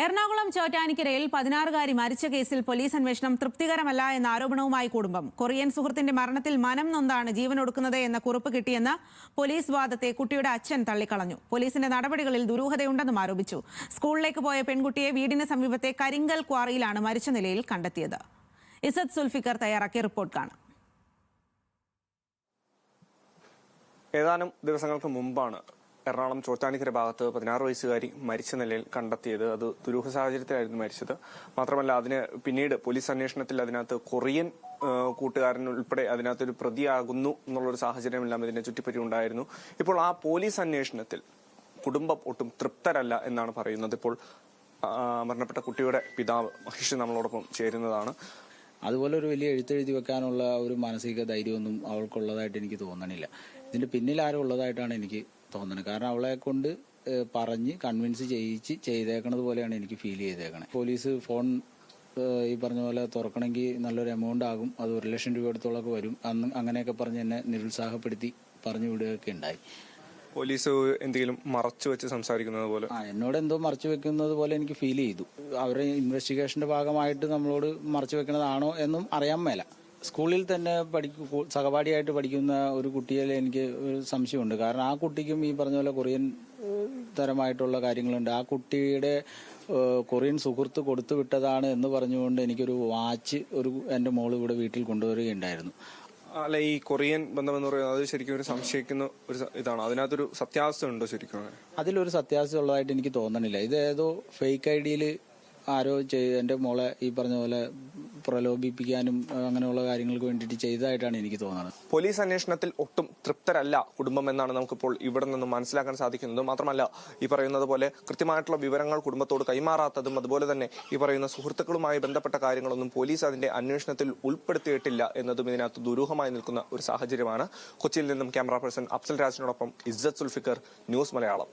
എറണാകുളം ചോറ്റാനിക്കരയിൽ 16-കാരി മരിച്ച കേസിൽ പോലീസ് അന്വേഷണം തൃപ്തികരമല്ല എന്ന ആരോപണവുമായി കുടുംബം. കൊറിയൻ സുഹൃത്തിന്റെ മരണത്തിൽ മനം നൊന്താണ് ജീവനൊടുക്കുന്നത് എന്ന കുറിപ്പ് കിട്ടിയെന്ന പോലീസ് വാദത്തെ കുട്ടിയുടെ അച്ഛൻ തള്ളിക്കളഞ്ഞു. പോലീസിന്റെ നടപടികളിൽ ദുരൂഹതയുണ്ടെന്നും ആരോപിച്ചു. സ്കൂളിലേക്ക് പോയ പെൺകുട്ടിയെ വീടിന് സമീപത്തെ കരിങ്കൽ ക്വാറിയിലാണ് മരിച്ച നിലയിൽ കണ്ടെത്തിയത്. ഇസത്ത് സുൽഫിക്കർ തയ്യാറാക്കിയ റിപ്പോർട്ട് കാണാം. ഏതാനും ദിവസങ്ങൾക്ക് മുമ്പാണ് എറണാകുളം ചോറ്റാനിക്കര ഭാഗത്ത് 16 വയസ്സുകാരി മരിച്ച നിലയിൽ കണ്ടെത്തിയത്. അത് ദുരൂഹ സാഹചര്യത്തിലായിരുന്നു മരിച്ചത്. മാത്രമല്ല, അതിന് പിന്നീട് പോലീസ് അന്വേഷണത്തിൽ അതിനകത്ത് കൊറിയൻ കൂട്ടുകാരൻ ഉൾപ്പെടെ അതിനകത്തൊരു പ്രതിയാകുന്നു എന്നുള്ളൊരു സാഹചര്യമെല്ലാം ഇതിനെ ചുറ്റിപ്പറ്റി ഉണ്ടായിരുന്നു. ഇപ്പോൾ ആ പോലീസ് അന്വേഷണത്തിൽ കുടുംബം ഒട്ടും തൃപ്തരല്ല എന്നാണ് പറയുന്നത്. ഇപ്പോൾ മരണപ്പെട്ട കുട്ടിയുടെ പിതാവ് മഹേഷ് നമ്മളോടൊപ്പം ചേരുന്നതാണ്. അതുപോലെ ഒരു വലിയ എഴുത്തെഴുതി വെക്കാനുള്ള ഒരു മാനസിക ധൈര്യമൊന്നും അവൾക്കുള്ളതായിട്ട് എനിക്ക് തോന്നണില്ല. ഇതിന്റെ പിന്നിൽ ആരും ഉള്ളതായിട്ടാണ് എനിക്ക് തോന്നുന്നത്. കാരണം അവളെ കൊണ്ട് പറഞ്ഞ് കൺവിൻസ് ചെയ്തേക്കണത് പോലെയാണ് എനിക്ക് ഫീൽ ചെയ്തേക്കണേ. പോലീസ് ഫോൺ ഈ പറഞ്ഞ പോലെ തുറക്കണമെങ്കിൽ നല്ലൊരു എമൗണ്ട് ആകും, അത് 1 ലക്ഷം രൂപ അടുത്തോളൊക്കെ വരും, അങ്ങനെയൊക്കെ പറഞ്ഞ് എന്നെ നിരുത്സാഹപ്പെടുത്തി പറഞ്ഞു വിടുകയൊക്കെ ഉണ്ടായി. പോലീസ് എന്തെങ്കിലും മറച്ചു വെച്ച് സംസാരിക്കുന്നത് പോലെ എന്നോട് എന്തോ മറച്ചു വെക്കുന്നത് പോലെ എനിക്ക് ഫീൽ ചെയ്തു. അവരുടെ ഇൻവെസ്റ്റിഗേഷന്റെ ഭാഗമായിട്ട് നമ്മളോട് മറച്ചു വെക്കുന്നതാണോ എന്നും അറിയാൻ മേല. സ്കൂളിൽ തന്നെ സഹപാഠിയായിട്ട് പഠിക്കുന്ന ഒരു കുട്ടിയിൽ എനിക്ക് ഒരു സംശയമുണ്ട്. കാരണം ആ കുട്ടിക്കും ഈ പറഞ്ഞ പോലെ കൊറിയൻ തരമായിട്ടുള്ള കാര്യങ്ങളുണ്ട്. ആ കുട്ടിയുടെ കൊറിയൻ സുഹൃത്ത് കൊടുത്തു വിട്ടതാണ് എന്ന് പറഞ്ഞുകൊണ്ട് എനിക്കൊരു വാച്ച് എൻ്റെ മോള് ഇവിടെ വീട്ടിൽ കൊണ്ടുവരികയുണ്ടായിരുന്നു. അല്ല, ഈ കൊറിയൻ ബന്ധമെന്ന് പറയുന്നത് അത് ശരിക്കും ഒരു സംശയിക്കുന്ന ഒരു ഇതാണ്. അതിനകത്തൊരു സത്യാവസ്ഥ ഉണ്ടോ ശരിക്കും? അതിലൊരു സത്യാവസ്ഥ ഉള്ളതായിട്ട് എനിക്ക് തോന്നണില്ല. ഇത് ഏതോ ഫേക്ക് ഐഡിയിൽ ആരോ എൻ്റെ മോളെ ഈ പറഞ്ഞ പോലെ പ്രലോഭിപ്പിക്കാനും അങ്ങനെയുള്ള കാര്യങ്ങൾക്ക് വേണ്ടിയിട്ട് ചെയ്തതായിട്ടാണ് എനിക്ക് തോന്നുന്നത്. പോലീസ് അന്വേഷണത്തിൽ ഒട്ടും തൃപ്തരല്ല കുടുംബം എന്നാണ് നമുക്കിപ്പോൾ ഇവിടെ നിന്ന് മനസ്സിലാക്കാൻ സാധിക്കുന്നത്. മാത്രമല്ല, ഈ പറയുന്നത് പോലെ കൃത്യമായിട്ടുള്ള വിവരങ്ങൾ കുടുംബത്തോട് കൈമാറാത്തതും അതുപോലെ തന്നെ ഈ പറയുന്ന സുഹൃത്തുക്കളുമായി ബന്ധപ്പെട്ട കാര്യങ്ങളൊന്നും പോലീസ് അതിന്റെ അന്വേഷണത്തിൽ ഉൾപ്പെടുത്തിയിട്ടില്ല എന്നതും ഇതിനകത്ത് ദുരൂഹമായി നിൽക്കുന്ന ഒരു സാഹചര്യമാണ്. കൊച്ചിയിൽ നിന്നും ക്യാമറ പേഴ്സൺ അഫ്സൽ രാജിനോടൊപ്പം ഇസ്സത്ത് സുൽഫിക്കർ, ന്യൂസ് മലയാളം.